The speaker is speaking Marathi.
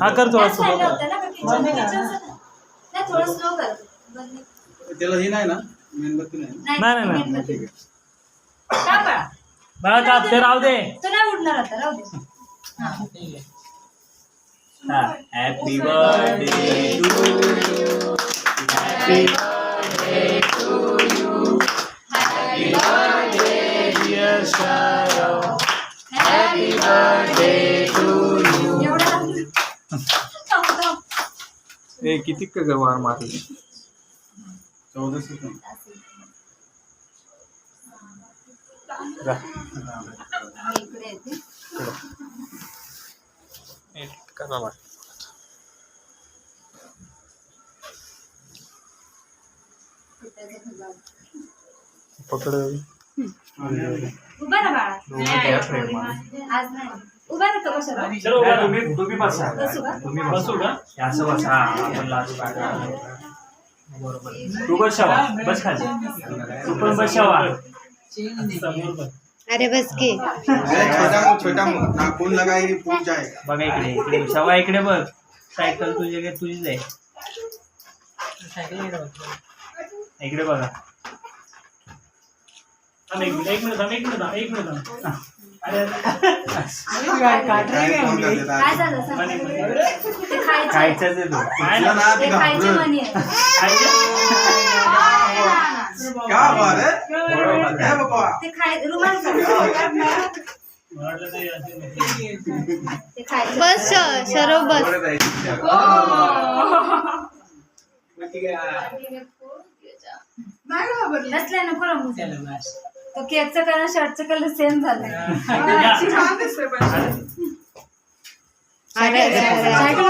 हा कर थोडा स्लो कर. थोडं स्लो कर. त्याला हे नाही ना मेणबत्ती नाही. नाही नाही ठीक आहे. का बाळा? बाळा का ते राहू दे. तो नाही उडणार आता, राहू दे. Happy birthday to you. Happy birthday to you. Happy birthday dear शारो. Happy birthday to you. एवढा ए किती का वार मारले. 14 सेकंद. जा. इकडे येते. करा बा. पकड. उभा ना बाळा. आज नाही. उभा ना तो कशाला? तुम्ही बसा. बसू का? तुम्ही बसू का? असं बसा. आपण लाजू नका. बरोबर. तू बसावा. बस खाली. तू पण बसावा. अरे बस की छोटा नाखून लगाएगी पूछ जाएगा. बघा इकडे इकडे शवा इकडे बघ. सायकल तुझ्या तुझीच आहे. इकडे बघा. एक मिनिट काय झालं सांग? ते खायचं. खायचंच आहे तो. ते खायचे मनी आहे. क्या बात है? क्या बाबा? ते खाय रुमाल काढ. ते खायचं. बस शरो बस. नसल्या ना पुरा तो केकचं कलर शर्टचं कलर सेम झालं. अरे सायकल